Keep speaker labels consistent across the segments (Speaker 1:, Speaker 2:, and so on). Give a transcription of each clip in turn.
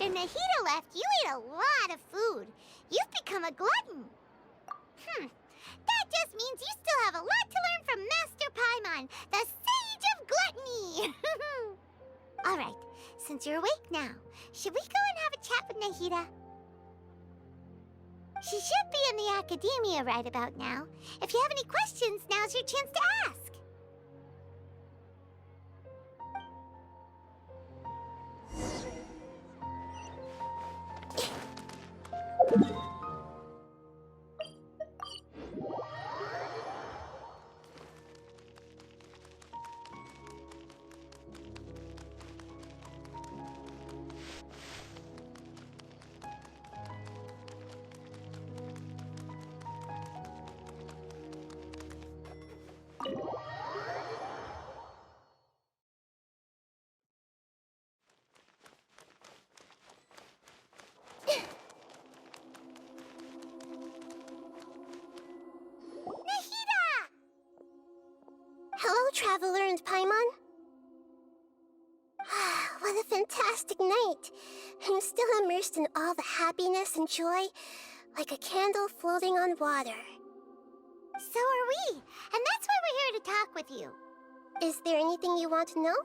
Speaker 1: After Nahida left, you ate a lot of food. You've become a glutton. That just means you still have a lot to learn from Master Paimon, the Sage of Gluttony. All right, since you're awake now, should we go and have a chat with Nahida? She should be in the academia right about now. If you have any questions, now's your chance to ask.
Speaker 2: Hello, Traveler and Paimon. What a fantastic night. I'm still immersed in all the happiness and joy, like a candle floating on water.
Speaker 1: So are we, and that's why we're here to talk with you.
Speaker 2: Is there anything you want to know?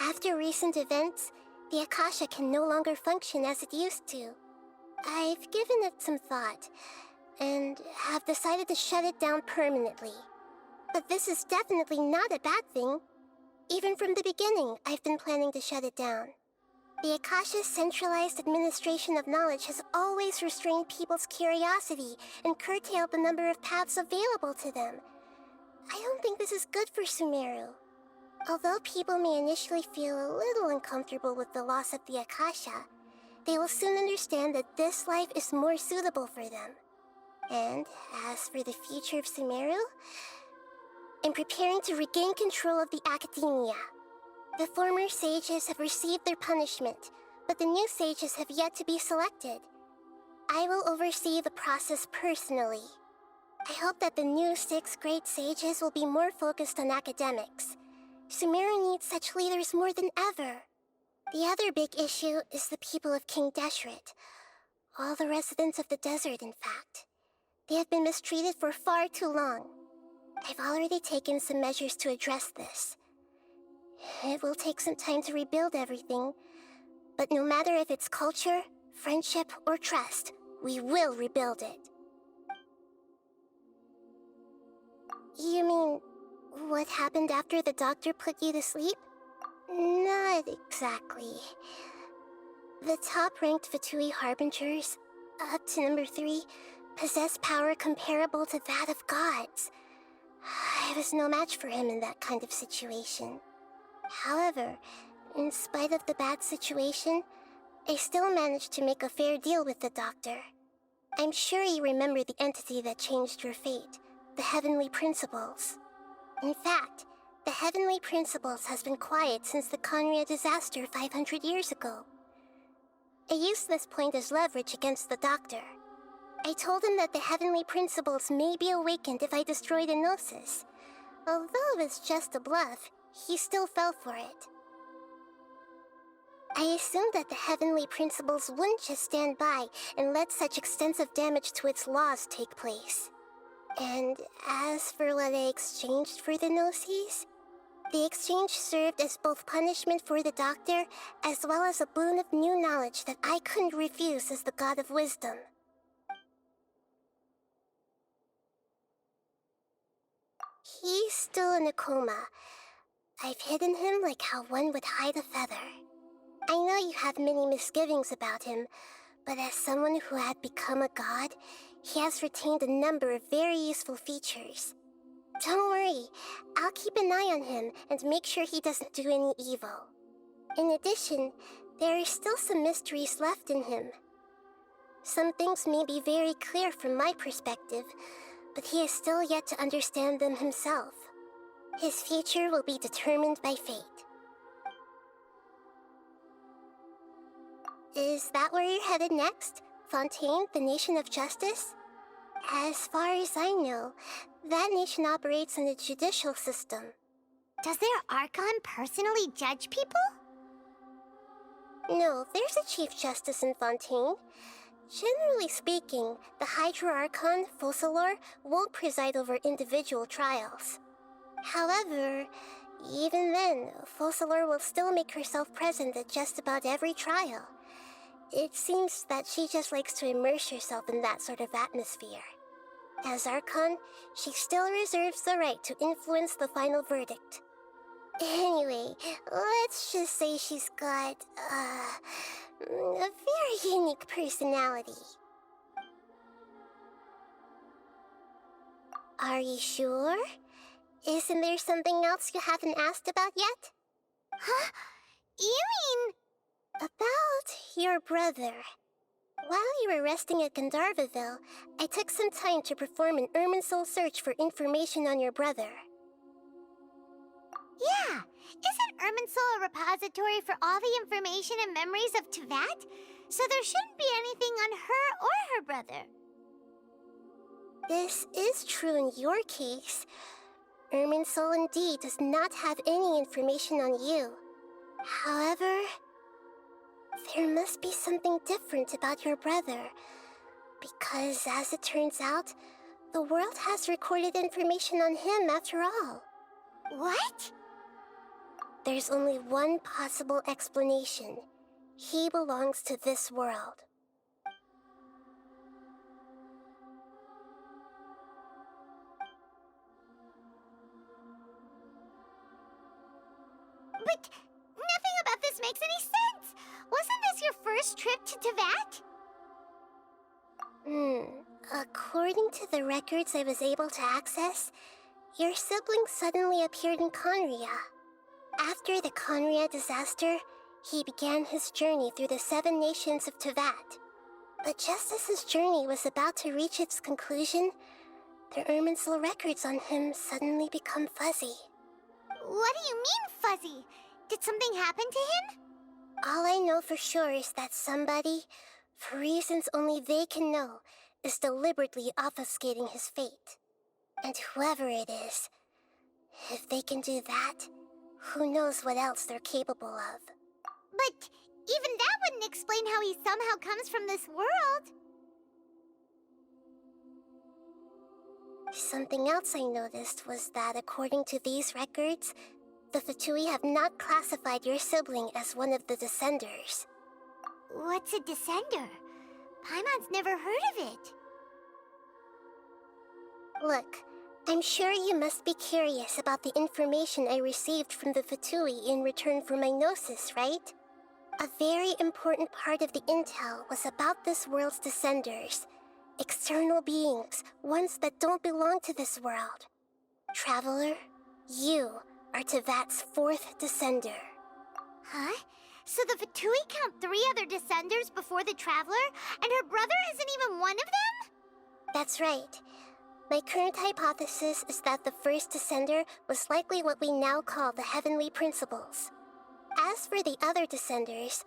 Speaker 2: After recent events, the Akasha can no longer function as it used to. I've given it some thought, and have decided to shut it down permanently. But this is definitely not a bad thing. Even from the beginning, I've been planning to shut it down. The Akasha's centralized administration of knowledge has always restrained people's curiosity and curtailed the number of paths available to them. I don't think this is good for Sumeru. Although people may initially feel a little uncomfortable with the loss of the Akasha, they will soon understand that this life is more suitable for them. And as for the future of Sumeru, I'm preparing to regain control of the academia. The former sages have received their punishment, but the new sages have yet to be selected. I will oversee the process personally. I hope that the new 6 great sages will be more focused on academics. Sumeru needs such leaders more than ever. The other big issue is the people of King Deshret. All the residents of the desert, in fact. They have been mistreated for far too long. I've already taken some measures to address this. It will take some time to rebuild everything, but no matter if it's culture, friendship, or trust, we will rebuild it. You mean, what happened after the doctor put you to sleep? Not exactly. The top-ranked Fatui Harbingers, up to number 3, possess power comparable to that of gods. I was no match for him in that kind of situation. However, in spite of the bad situation, I still managed to make a fair deal with the doctor. I'm sure you remember the entity that changed your fate, the Heavenly Principles. In fact, the Heavenly Principles has been quiet since the Conria disaster 500 years ago. I used this point as leverage against the doctor. I told him that the Heavenly Principles may be awakened if I destroyed Enosis. Although it's just a bluff, he still fell for it. I assumed that the Heavenly Principles wouldn't just stand by and let such extensive damage to its laws take place. And as for what I exchanged for the Gnosis, the exchange served as both punishment for the doctor, as well as a boon of new knowledge that I couldn't refuse as the God of Wisdom. He's still in a coma. I've hidden him like how one would hide a feather. I know you have many misgivings about him, but as someone who had become a god, he has retained a number of very useful features. Don't worry, I'll keep an eye on him and make sure he doesn't do any evil. In addition, there are still some mysteries left in him. Some things may be very clear from my perspective, but he is still yet to understand them himself. His future will be determined by fate. Is that where you're headed next? Fontaine, the Nation of Justice? As far as I know, that nation operates in a judicial system.
Speaker 1: Does their Archon personally judge people?
Speaker 2: No, there's a Chief Justice in Fontaine. Generally speaking, the Hydra Archon, Focalor, won't preside over individual trials. However, even then, Focalor will still make herself present at just about every trial. It seems that she just likes to immerse herself in that sort of atmosphere. As Archon, she still reserves the right to influence the final verdict. Anyway, let's just say she's got, a very unique personality. Are you sure? Isn't there something else you haven't asked about yet?
Speaker 1: Huh? You mean...
Speaker 2: About your brother. While you were resting at Gandharvaville, I took some time to perform an Irminsul search for information on your brother.
Speaker 1: Yeah! Isn't Irminsul a repository for all the information and memories of Teyvat? So there shouldn't be anything on her or her brother.
Speaker 2: This is true in your case. Irminsul indeed does not have any information on you. However, there must be something different about your brother. Because, as it turns out, the world has recorded information on him after all.
Speaker 1: What?
Speaker 2: There's only one possible explanation. He belongs to this world.
Speaker 1: But nothing about this makes any sense! Wasn't this your first trip to Teyvat?
Speaker 2: According to the records I was able to access, your sibling suddenly appeared in Conria. After the Conria disaster, he began his journey through the 7 nations of Teyvat. But just as his journey was about to reach its conclusion, the Irminsul records on him suddenly become fuzzy.
Speaker 1: What do you mean, fuzzy? Did something happen to him?
Speaker 2: All I know for sure is that somebody, for reasons only they can know, is deliberately obfuscating his fate. And whoever it is, if they can do that, who knows what else they're capable of.
Speaker 1: But even that wouldn't explain how he somehow comes from this world.
Speaker 2: Something else I noticed was that according to these records, the Fatui have not classified your sibling as one of the Descenders.
Speaker 1: What's a Descender? Paimon's never heard of it.
Speaker 2: Look, I'm sure you must be curious about the information I received from the Fatui in return for my gnosis, right? A very important part of the intel was about this world's Descenders. External beings, ones that don't belong to this world. Traveler, you are Teyvat's 4th Descender.
Speaker 1: Huh? So the Fatui count 3 other Descenders before the Traveler, and her brother isn't even one of them?
Speaker 2: That's right. My current hypothesis is that the first Descender was likely what we now call the Heavenly Principles. As for the other Descenders,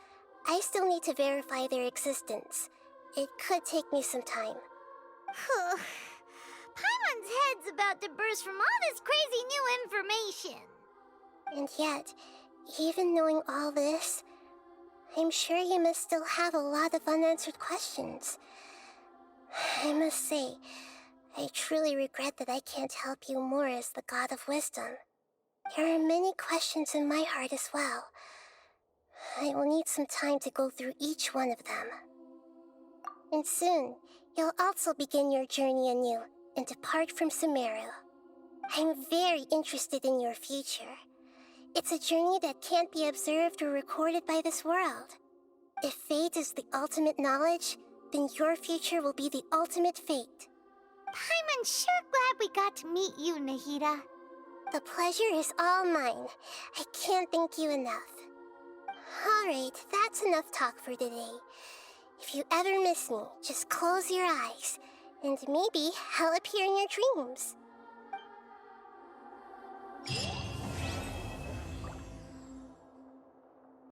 Speaker 2: I still need to verify their existence. It could take me some time.
Speaker 1: Paimon's head's about to burst from all this crazy new information.
Speaker 2: And yet, even knowing all this, I'm sure you must still have a lot of unanswered questions. I must say, I truly regret that I can't help you more as the God of Wisdom. There are many questions in my heart as well. I will need some time to go through each one of them. And soon, you'll also begin your journey anew and depart from Sumeru. I'm very interested in your future. It's a journey that can't be observed or recorded by this world. If fate is the ultimate knowledge, then your future will be the ultimate fate.
Speaker 1: Paimon's sure glad we got to meet you, Nahida.
Speaker 2: The pleasure is all mine. I can't thank you enough. Alright, that's enough talk for today. If you ever miss me, just close your eyes, and maybe I'll appear in your dreams.